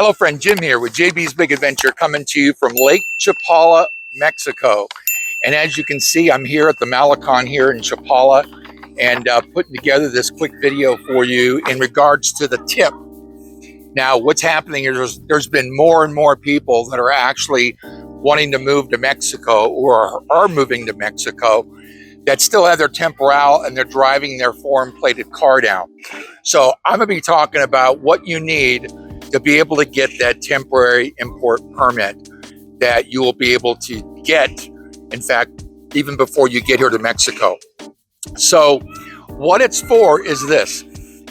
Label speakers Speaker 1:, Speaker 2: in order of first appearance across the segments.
Speaker 1: Hello friend, Jim here with JB's Big Adventure, coming to you from Lake Chapala, Mexico. And as you can see, I'm here at the Malecon here in Chapala and putting together this quick video for you in regards to the tip. Now, what's happening is there's been more and more people that are actually wanting to move to Mexico or are moving to Mexico that still have their temporal and they're driving their foreign-plated car down. So I'm going to be talking about what you need to be able to get that temporary import permit that you will be able to get, in fact, even before you get here to Mexico. So what it's for is this,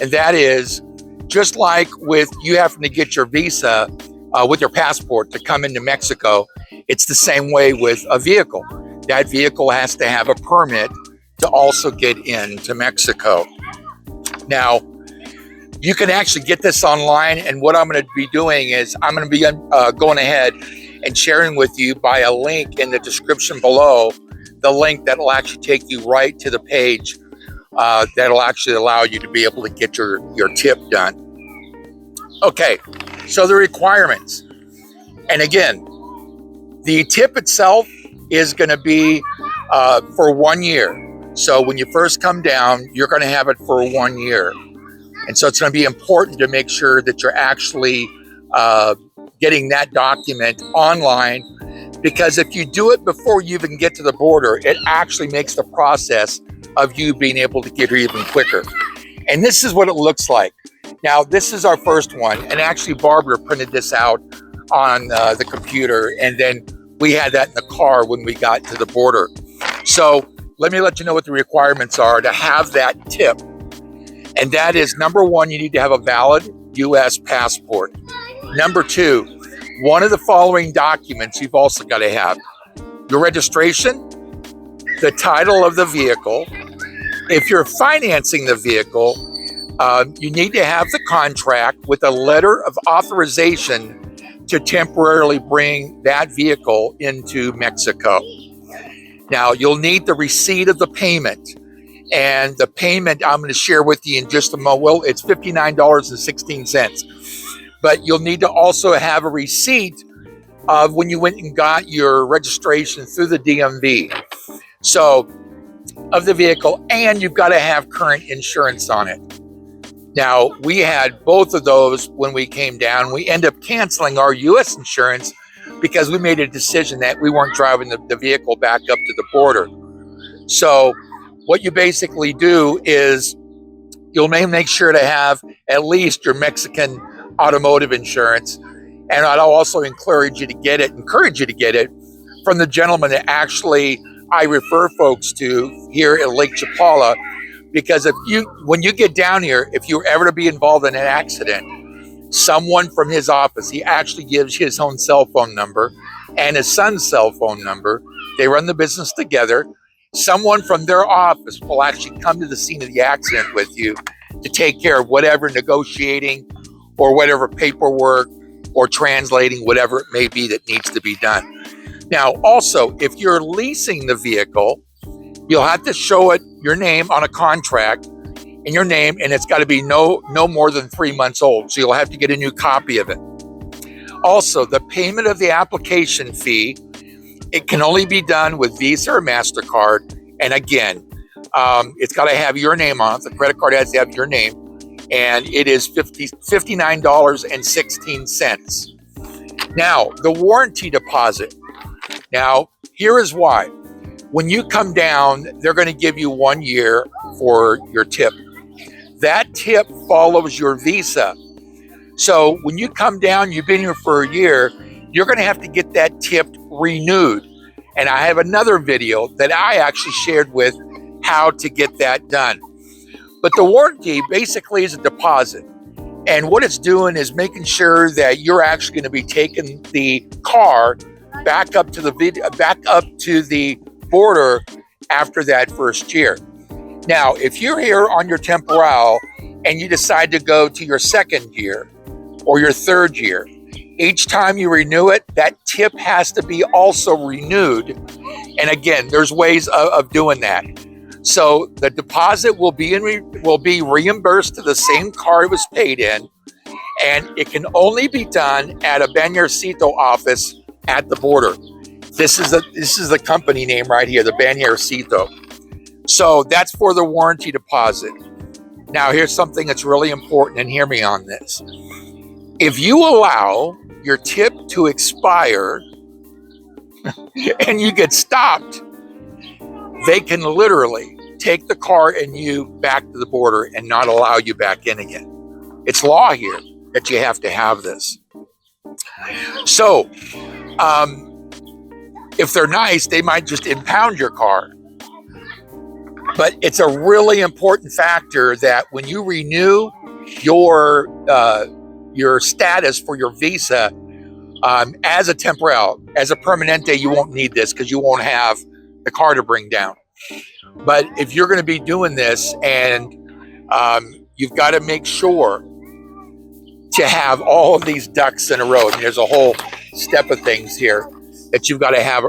Speaker 1: and that is just like with you having to get your visa with your passport to come into Mexico, it's the same way with a vehicle. That vehicle has to have a permit to also get into Mexico. Now, you can actually get this online, and what I'm going to be doing is I'm going to be going ahead and sharing with you by a link in the description below, the link that will actually take you right to the page that'll actually allow you to be able to get your tip done. Okay, so the requirements. And again, the tip itself is going to be for 1 year. So when you first come down, you're going to have it for 1 year. And so it's going to be important to make sure that you're actually getting that document online, because if you do it before you even get to the border, it actually makes the process of you being able to get here even quicker. And this is what it looks like. Now, this is our first one. And actually, Barbara printed this out on the computer. And then we had that in the car when we got to the border. So let me let you know what the requirements are to have that tip. And that is, number one, you need to have a valid U.S. passport. Number two, one of the following documents you've also got to have: your registration, the title of the vehicle. If you're financing the vehicle, you need to have the contract with a letter of authorization to temporarily bring that vehicle into Mexico. Now, you'll need the receipt of the payment. And the payment I'm going to share with you in just a moment. Well, it's $59.16. But you'll need to also have a receipt of when you went and got your registration through the DMV. So, of the vehicle, and you've got to have current insurance on it. Now, we had both of those when we came down. We ended up canceling our U.S. insurance because we made a decision that we weren't driving the vehicle back up to the border. So, what you basically do is you'll make sure to have at least your Mexican automotive insurance. And I'd also encourage you to get it from the gentleman that actually I refer folks to here at Lake Chapala. Because when you get down here, if you're ever to be involved in an accident, someone from his office, he actually gives his own cell phone number and his son's cell phone number. They run the business together. Someone from their office will actually come to the scene of the accident with you to take care of whatever negotiating or whatever paperwork or translating, whatever it may be that needs to be done. Now, also, if you're leasing the vehicle, you'll have to show it your name on a contract and your name, and it's got to be no more than 3 months old. So you'll have to get a new copy of it. Also, the payment of the application fee, it can only be done with Visa or MasterCard. And again, it's got to have your name on it. The credit card has to have your name. And it is $59.16. Now, the warranty deposit. Now, here is why. When you come down, they're going to give you 1 year for your tip. That tip follows your visa. So when you come down, you've been here for a year, you're going to have to get that tip renewed. And I have another video that I actually shared with how to get that done. But the warranty basically is a deposit. And what it's doing is making sure that you're actually going to be taking the car back up to the border after that first year. Now, if you're here on your temporal and you decide to go to your second year or your third year, each time you renew it, that tip has to be also renewed. And again, there's ways of doing that. So the deposit will be reimbursed to the same car it was paid in, And it can only be done at a Bañercito office at the border. This is the company name right here, the Bañercito. So that's for the warranty deposit. Now here's something that's really important, and hear me on this. If you allow your tip to expire and you get stopped, they can literally take the car and you back to the border and not allow you back in again. It's law here that you have to have this. So if they're nice, they might just impound your car. But it's a really important factor that when you renew your status for your visa as a temporal, as a permanente, you won't need this because you won't have the car to bring down. But if you're going to be doing this, and you've got to make sure to have all of these ducks in a row. And there's a whole step of things here that you've got to have.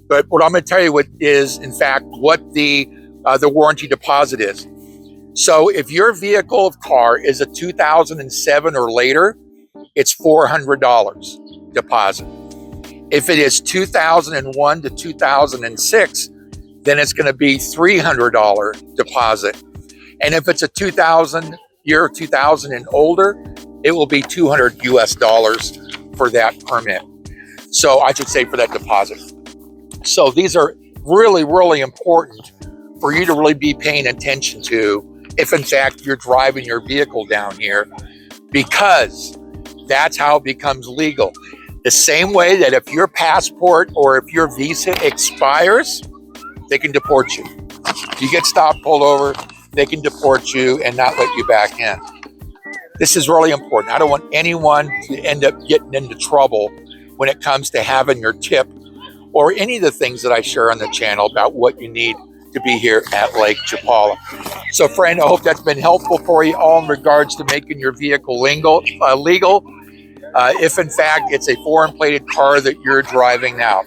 Speaker 1: But what I'm going to tell you what is, in fact, what the warranty deposit is. So if your vehicle of car is a 2007 or later, it's $400 deposit. If it is 2001 to 2006, then it's going to be $300 deposit. And if it's a 2000 and older, it will be $200 US for that permit. So I should say for that deposit. So these are really, really important for you to really be paying attention to if in fact you're driving your vehicle down here, because that's how it becomes legal. The same way that if your passport or if your visa expires, they can deport you. If you get stopped, pulled over, they can deport you and not let you back in. This is really important. I don't want anyone to end up getting into trouble when it comes to having your tip or any of the things that I share on the channel about what you need to be here at Lake Chapala. So friend, I hope that's been helpful for you all in regards to making your vehicle legal. If in fact it's a foreign plated car that you're driving now.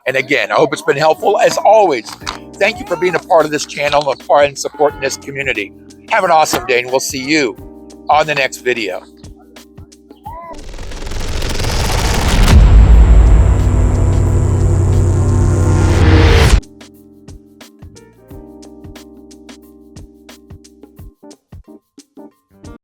Speaker 1: And again, I hope it's been helpful. As always, thank you for being a part of this channel and supporting this community. Have an awesome day, and we'll see you on the next video.